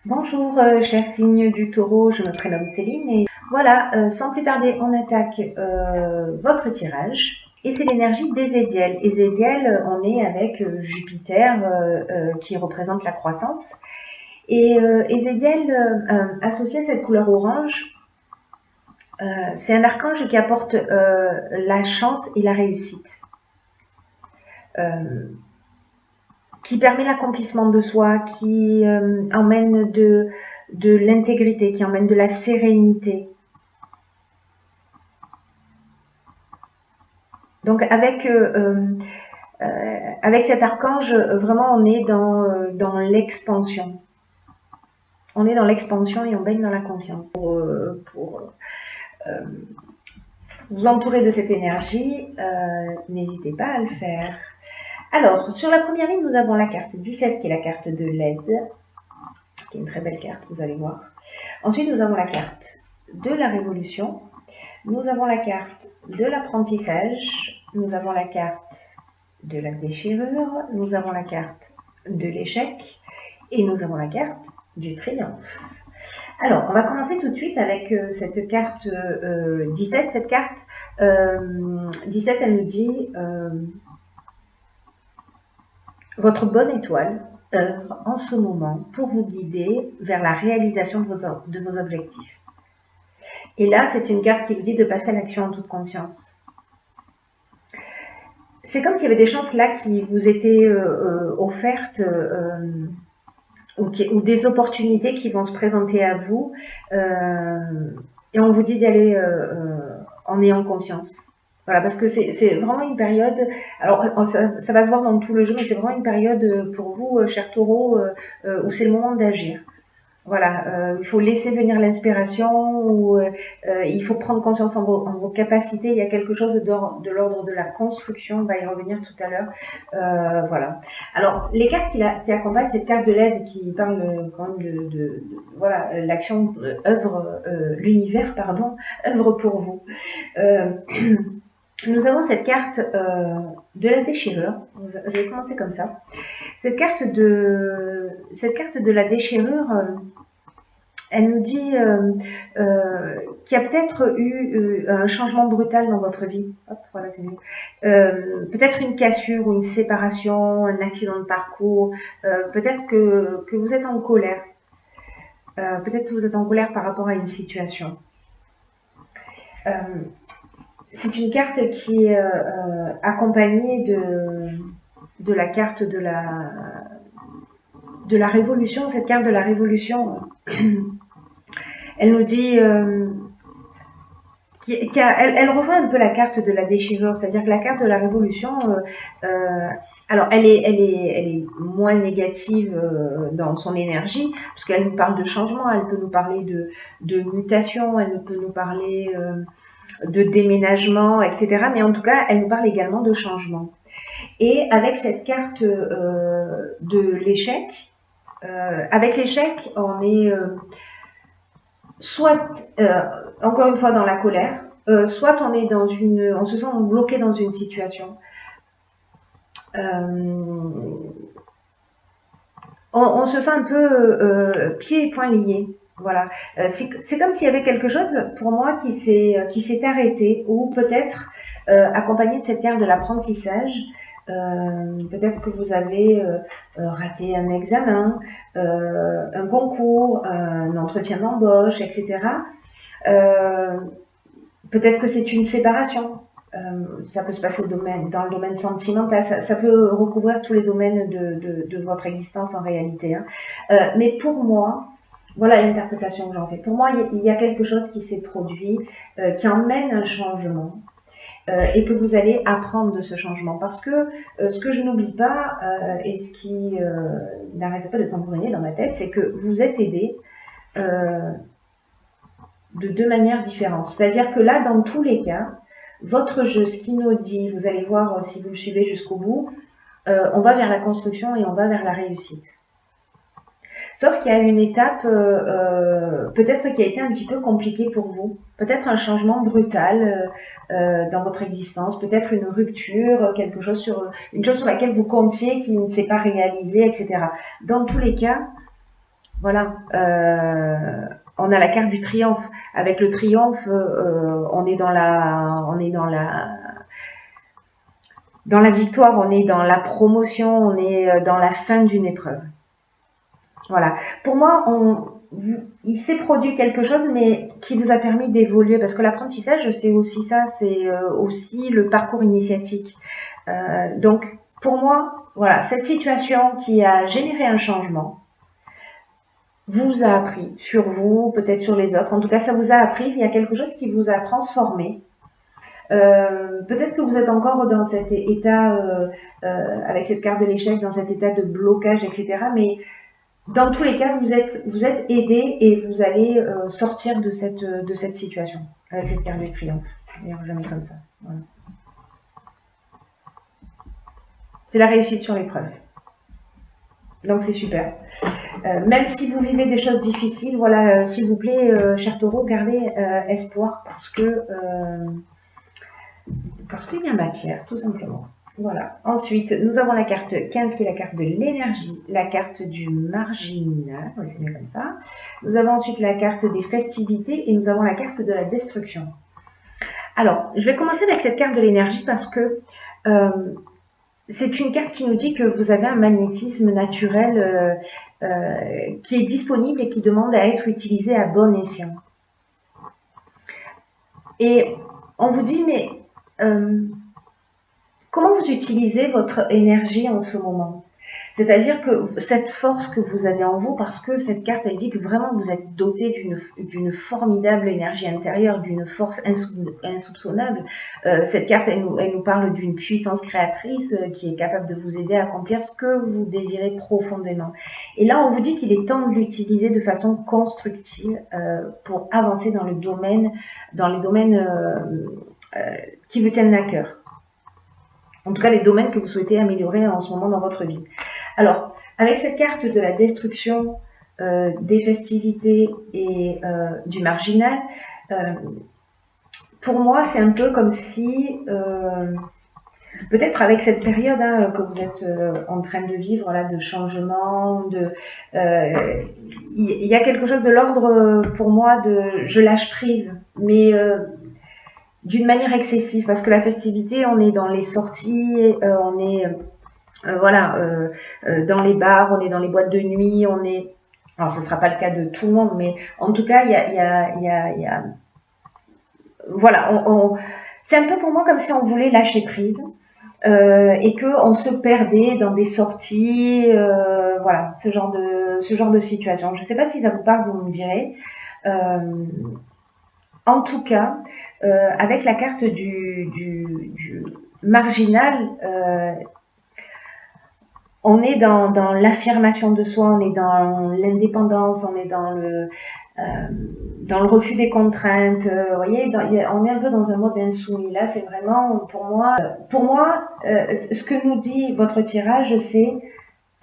Bonjour, cher signe du taureau, je me prénomme Céline et voilà, sans plus tarder, on attaque votre tirage. Et c'est l'énergie d'Ézédiel. Ézédiel, on est avec Jupiter qui représente la croissance. Et Ézédiel, associé à cette couleur orange, c'est un archange qui apporte la chance et la réussite. Qui permet l'accomplissement de soi, qui emmène de l'intégrité, qui emmène de la sérénité. Donc avec cet archange, vraiment on est dans l'expansion. On est dans l'expansion et on baigne dans la confiance. Pour vous entourer de cette énergie, n'hésitez pas à le faire. Alors, sur la première ligne, nous avons la carte 17 qui est la carte de l'aide, qui est une très belle carte, vous allez voir. Ensuite, nous avons la carte de la révolution, nous avons la carte de l'apprentissage, nous avons la carte de la déchirure, nous avons la carte de l'échec et nous avons la carte du triomphe. Alors, on va commencer tout de suite avec cette carte 17. Cette carte 17, elle nous dit votre bonne étoile œuvre en ce moment pour vous guider vers la réalisation de vos objectifs. Et là, c'est une carte qui vous dit de passer à l'action en toute confiance. C'est comme s'il y avait des chances là qui vous étaient offertes ou des opportunités qui vont se présenter à vous et on vous dit d'y aller en ayant confiance. Voilà, parce que c'est vraiment une période, alors ça va se voir dans tout le jeu, mais c'est vraiment une période pour vous, chers taureaux, où c'est le moment d'agir. Voilà, il faut laisser venir l'inspiration, ou il faut prendre conscience en vos capacités. Il y a quelque chose de l'ordre de la construction, on va y revenir tout à l'heure. Voilà. Alors, les cartes qui accompagnent cette carte de l'aide qui parle quand même voilà, l'action œuvre, l'univers, pardon, œuvre pour vous. Nous avons cette carte de la déchirure. Je vais commencer comme ça. Cette carte de la déchirure, elle nous dit qu'il y a peut-être eu un changement brutal dans votre vie. Hop, voilà, c'est mieux. Peut-être une cassure ou une séparation, un accident de parcours. Peut-être que vous êtes en colère. Peut-être que vous êtes en colère par rapport à une situation. C'est une carte qui est accompagnée de la carte de la révolution. Cette carte de la révolution, elle nous dit elle rejoint un peu la carte de la déchirure, c'est-à-dire que la carte de la révolution, alors elle est moins négative dans son énergie, parce qu'elle nous parle de changement, elle peut nous parler de mutation, elle peut nous parler de déménagement, etc. Mais en tout cas, elle nous parle également de changement. Et avec cette carte de l'échec, avec l'échec, on est soit, encore une fois, dans la colère, soit on est on se sent bloqué dans une situation. On se sent un peu pieds et poings liés. Voilà, c'est comme s'il y avait quelque chose pour moi qui s'est arrêté, ou peut-être accompagné de cette carte de l'apprentissage. Peut-être que vous avez raté un examen, un concours, un entretien d'embauche, etc. Peut-être que c'est une séparation. Ça peut se passer dans le domaine sentimental, ça peut recouvrir tous les domaines de votre existence en réalité. Hein. Mais pour moi, voilà l'interprétation que j'en fais. Pour moi, il y a quelque chose qui s'est produit, qui emmène un changement, et que vous allez apprendre de ce changement. Parce que ce que je n'oublie pas, et ce qui n'arrête pas de tambouriner dans ma tête, c'est que vous êtes aidé de deux manières différentes. C'est-à-dire que là, dans tous les cas, votre jeu, ce qui nous dit, vous allez voir si vous le suivez jusqu'au bout, on va vers la construction et on va vers la réussite. Sauf qu'il y a une étape peut-être qui a été un petit peu compliquée pour vous. Peut-être un changement brutal dans votre existence, peut-être une rupture, une chose sur laquelle vous comptiez qui ne s'est pas réalisée, etc. Dans tous les cas, Voilà. On a la carte du triomphe. Avec le triomphe, on est dans la victoire, on est dans la promotion, on est dans la fin d'une épreuve. Voilà. Pour moi, il s'est produit quelque chose, mais qui vous a permis d'évoluer, parce que l'apprentissage, c'est aussi ça, c'est aussi le parcours initiatique. Donc, pour moi, voilà, cette situation qui a généré un changement, vous a appris sur vous, peut-être sur les autres. En tout cas, ça vous a appris. Il y a quelque chose qui vous a transformé. Peut-être que vous êtes encore dans cet état, avec cette carte de l'échec, dans cet état de blocage, etc. Mais dans tous les cas, vous êtes aidé et vous allez sortir de cette situation avec cette carte de triomphe. D'ailleurs, jamais comme ça. Voilà. C'est la réussite sur l'épreuve. Donc c'est super. Même si vous vivez des choses difficiles, voilà, s'il vous plaît, cher taureau, gardez espoir parce qu'il y a matière, tout simplement. Voilà. Ensuite, nous avons la carte 15 qui est la carte de l'énergie, la carte du marginal, oui, c'est mieux comme ça. Nous avons ensuite la carte des festivités et nous avons la carte de la destruction. Alors, je vais commencer avec cette carte de l'énergie parce que c'est une carte qui nous dit que vous avez un magnétisme naturel qui est disponible et qui demande à être utilisé à bon escient. Et on vous dit, mais comment vous utilisez votre énergie en ce moment? C'est-à-dire que cette force que vous avez en vous, parce que cette carte, elle dit que vraiment vous êtes doté d'une formidable énergie intérieure, d'une force insoupçonnable. Cette carte, elle nous parle d'une puissance créatrice qui est capable de vous aider à accomplir ce que vous désirez profondément. Et là, on vous dit qu'il est temps de l'utiliser de façon constructive pour avancer dans les domaines qui vous tiennent à cœur. En tout cas, les domaines que vous souhaitez améliorer en ce moment dans votre vie. Alors, avec cette carte de la destruction, des festivités et du marginal, pour moi, c'est un peu comme si, peut-être avec cette période que vous êtes en train de vivre, là, de changement, il y a quelque chose de l'ordre, pour moi, de je lâche prise, mais d'une manière excessive, parce que la festivité, on est dans les sorties, on est dans les bars, on est dans les boîtes de nuit, on est... Alors, ce ne sera pas le cas de tout le monde, mais en tout cas, il y a... Voilà, c'est un peu pour moi comme si on voulait lâcher prise et qu'on se perdait dans des sorties, voilà, ce genre de situation. Je ne sais pas si ça vous parle, vous me direz. En tout cas, avec la carte du marginal, on est dans l'affirmation de soi, on est dans l'indépendance, on est dans le refus des contraintes. Vous voyez, on est un peu dans un mode insoumis. Là, c'est vraiment, pour moi, ce que nous dit votre tirage, c'est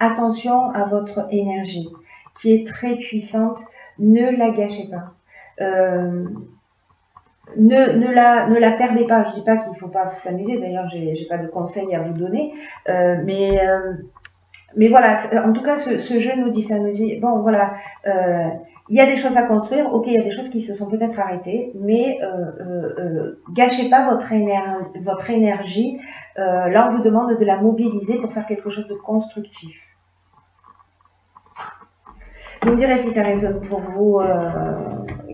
attention à votre énergie, qui est très puissante. Ne la gâchez pas. Ne la perdez pas. Je dis pas qu'il ne faut pas s'amuser. D'ailleurs, j'ai pas de conseils à vous donner, mais voilà, en tout cas, ce jeu nous dit ça, nous dit, bon, voilà, il y a des choses à construire, ok, il y a des choses qui se sont peut-être arrêtées, mais gâchez pas votre énergie. Là, on vous demande de la mobiliser pour faire quelque chose de constructif. Vous me direz si ça résonne pour vous,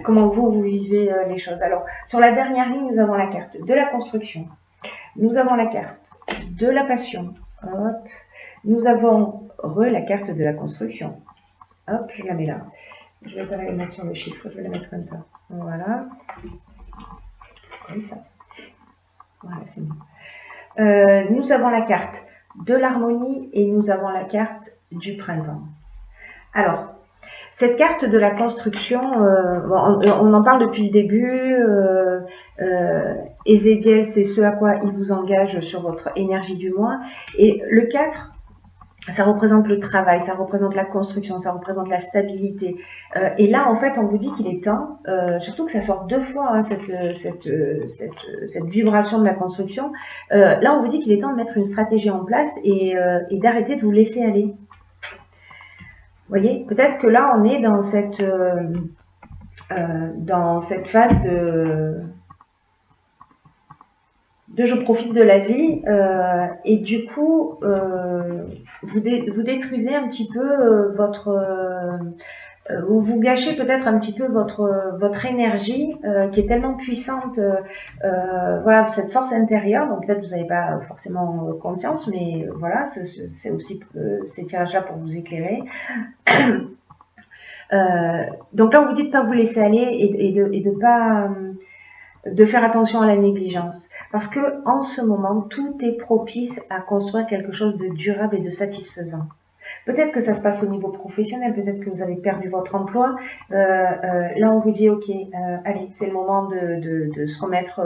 comment vous vivez les choses. Alors, sur la dernière ligne, nous avons la carte de la construction, nous avons la carte de la passion, hop. Nous avons la carte de la construction. Hop, je la mets là. Je ne vais pas la mettre sur le chiffre, je vais la mettre comme ça. Voilà. Comme ça. Voilà, c'est bon. Nous avons la carte de l'harmonie et nous avons la carte du printemps. Alors, cette carte de la construction, on en parle depuis le début. Ézéchiel, c'est ce à quoi il vous engage sur votre énergie du mois. Et le 4, ça représente le travail, ça représente la construction, ça représente la stabilité. Et là, en fait, on vous dit qu'il est temps, surtout que ça sort 2 fois, hein, cette vibration de la construction. Là, on vous dit qu'il est temps de mettre une stratégie en place et d'arrêter de vous laisser aller. voyez, peut-être que là, on est dans cette phase de je profite de la vie et du coup, vous détruisez un petit peu ou vous gâchez peut-être un petit peu votre énergie qui est tellement puissante, voilà, cette force intérieure, donc peut-être vous n'avez pas forcément conscience, mais voilà, c'est aussi ces tirages-là pour vous éclairer. Donc là, on vous dit de ne pas vous laisser aller et de pas de faire attention à la négligence, parce que en ce moment, tout est propice à construire quelque chose de durable et de satisfaisant. Peut-être que ça se passe au niveau professionnel, peut-être que vous avez perdu votre emploi. Là, on vous dit, ok, allez, c'est le moment de se remettre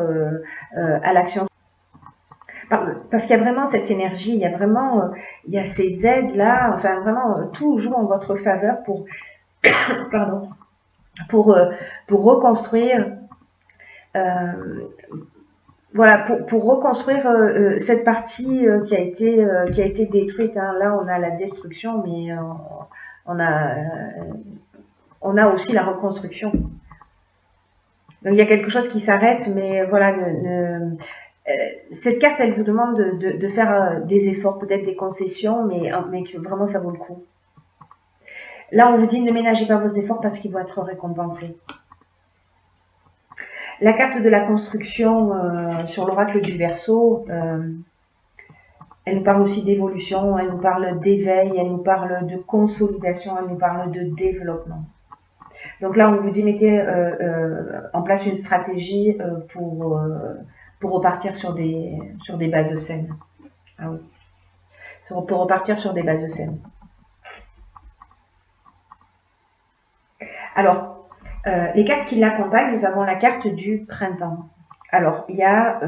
à l'action. Parce qu'il y a vraiment cette énergie, il y a vraiment, il y a ces aides-là, enfin vraiment, tout joue en votre faveur pardon, pour reconstruire, voilà, pour reconstruire cette partie qui a été détruite. Hein. Là, on a la destruction, mais on a aussi la reconstruction. Donc il y a quelque chose qui s'arrête, mais voilà, cette carte, elle vous demande de faire des efforts, peut-être des concessions, mais que vraiment ça vaut le coup. Là, on vous dit ne ménagez pas vos efforts parce qu'ils vont être récompensés. La carte de la construction sur l'oracle du Verseau, elle nous parle aussi d'évolution, elle nous parle d'éveil, elle nous parle de consolidation, elle nous parle de développement. Donc là, on vous dit mettez en place une stratégie pour repartir sur des bases saines. Ah oui. Pour repartir sur des bases saines. Alors, les cartes qui l'accompagnent, nous avons la carte du printemps. Alors, il y a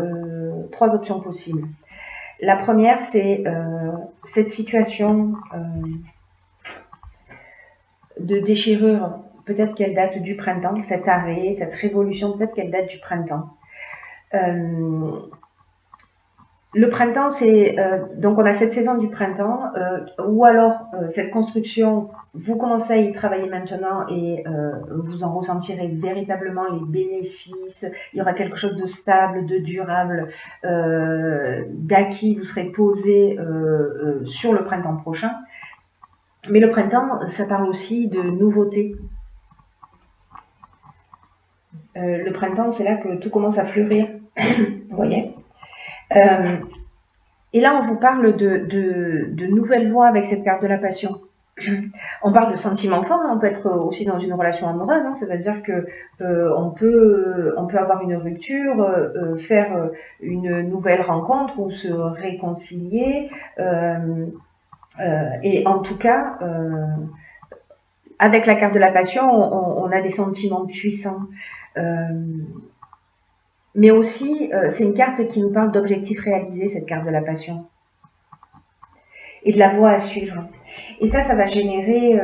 3 options possibles. La première, c'est cette situation de déchirure, peut-être qu'elle date du printemps, cet arrêt, cette révolution, peut-être qu'elle date du printemps. Le printemps, c'est donc on a cette saison du printemps, ou alors cette construction, vous commencez à y travailler maintenant et vous en ressentirez véritablement les bénéfices. Il y aura quelque chose de stable, de durable, d'acquis. Vous serez posé sur le printemps prochain. Mais le printemps, ça parle aussi de nouveautés. Le printemps, c'est là que tout commence à fleurir. Vous voyez. Et là, on vous parle de nouvelles voies avec cette carte de la passion. On parle de sentiments forts, on peut être aussi dans une relation amoureuse, hein, ça veut dire que on peut avoir une rupture, faire une nouvelle rencontre ou se réconcilier. Et en tout cas, avec la carte de la passion, on a des sentiments puissants. Mais aussi, c'est une carte qui nous parle d'objectifs réalisés, cette carte de la passion. Et de la voie à suivre. Et ça va générer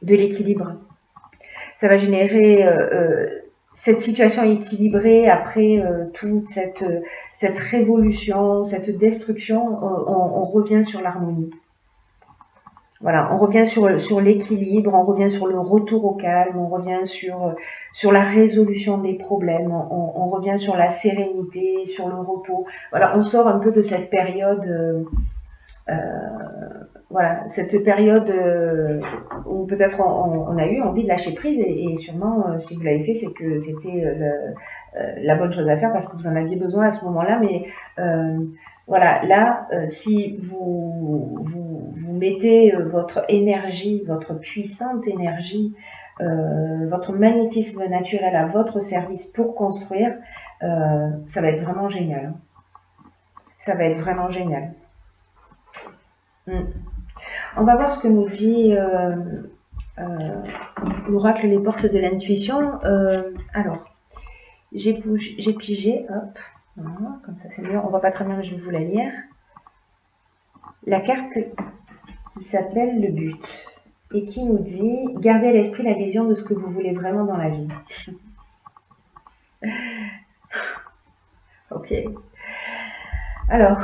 de l'équilibre. Ça va générer cette situation équilibrée après toute cette révolution, cette destruction. On revient sur l'harmonie. Voilà, on revient sur l'équilibre, on revient sur le retour au calme, on revient sur la résolution des problèmes, on revient sur la sérénité, sur le repos. Voilà, on sort un peu de cette période, voilà, cette période où peut-être on a eu envie de lâcher prise et sûrement, si vous l'avez fait, c'est que c'était la bonne chose à faire parce que vous en aviez besoin à ce moment-là, mais voilà, là, si vous mettez votre énergie, votre puissante énergie, votre magnétisme naturel à votre service pour construire, ça va être vraiment génial. Ça va être vraiment génial. On va voir ce que nous dit l'oracle Les Portes de l'Intuition. Alors, j'ai pigé, hop. Voilà, comme ça c'est mieux, on voit pas très bien mais je vais vous la lire. La carte qui s'appelle le but et qui nous dit gardez à l'esprit la vision de ce que vous voulez vraiment dans la vie. Ok. Alors,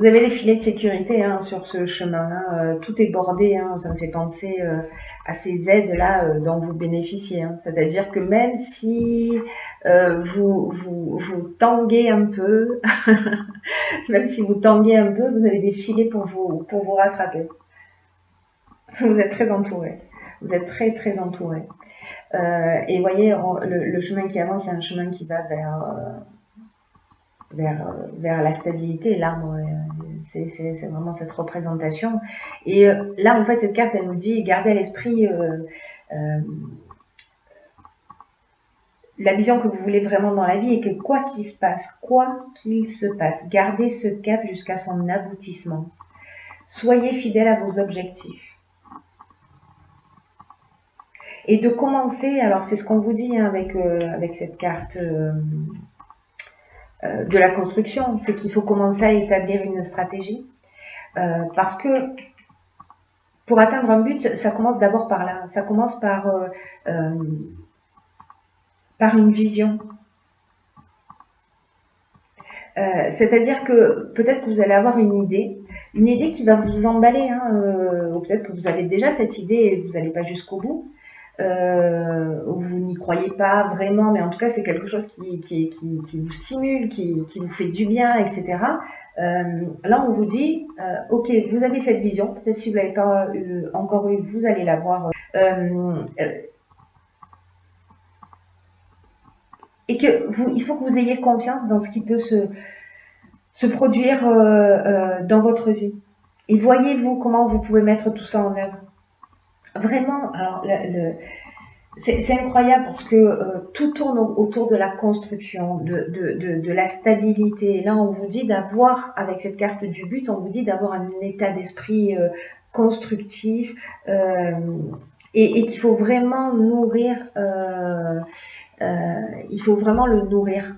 Vous avez les filets de sécurité hein, sur ce chemin. Hein. Tout est bordé. Hein. Ça me fait penser à ces aides-là dont vous bénéficiez. Hein. C'est-à-dire que même si vous tanguez un peu, même si vous tanguez un peu, vous avez des filets pour vous rattraper. Vous êtes très entouré. Vous êtes très très entouré. Et vous voyez, le chemin qui avance, c'est un chemin qui va vers la stabilité. L'arbre, c'est vraiment cette représentation. Et là, en fait, cette carte, elle nous dit, gardez à l'esprit la vision que vous voulez vraiment dans la vie et que quoi qu'il se passe, gardez ce cap jusqu'à son aboutissement. Soyez fidèle à vos objectifs. Et de commencer, alors c'est ce qu'on vous dit hein, avec cette carte de la construction, c'est qu'il faut commencer à établir une stratégie. Parce que pour atteindre un but, ça commence d'abord par là. Ça commence par une vision. C'est-à-dire que peut-être que vous allez avoir une idée qui va vous emballer, hein, ou peut-être que vous avez déjà cette idée et vous n'allez pas jusqu'au bout. Vous n'y croyez pas vraiment, mais en tout cas c'est quelque chose qui vous stimule, qui vous fait du bien, etc. Là on vous dit, ok, vous avez cette vision, peut-être si vous ne l'avez pas encore eu, vous allez la voir. Et il faut que vous ayez confiance dans ce qui peut se produire dans votre vie. Et voyez-vous comment vous pouvez mettre tout ça en œuvre. Vraiment, alors c'est incroyable parce que tout tourne autour de la construction, de la stabilité. Et là, on vous dit d'avoir, avec cette carte du but, on vous dit d'avoir un état d'esprit constructif et qu'il faut vraiment nourrir, il faut vraiment le nourrir,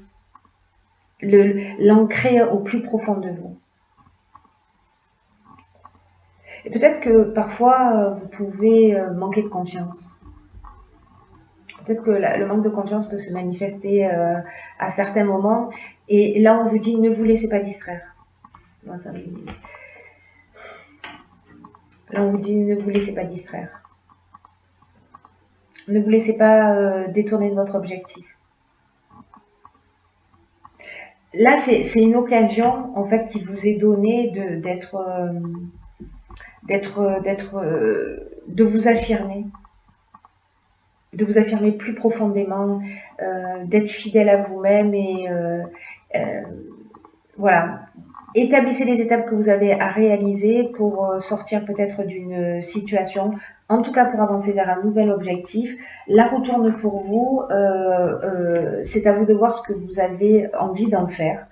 l'ancrer au plus profond de vous. Et peut-être que parfois, vous pouvez manquer de confiance. Peut-être que le manque de confiance peut se manifester à certains moments. Et là, on vous dit, ne vous laissez pas distraire. Là, on vous dit, ne vous laissez pas distraire. Ne vous laissez pas détourner de votre objectif. Là, c'est une occasion, en fait, qui vous est donnée de vous affirmer. De vous affirmer plus profondément, d'être fidèle à vous-même et voilà. Établissez les étapes que vous avez à réaliser pour sortir peut-être d'une situation, en tout cas pour avancer vers un nouvel objectif. La roue tourne pour vous, c'est à vous de voir ce que vous avez envie d'en faire.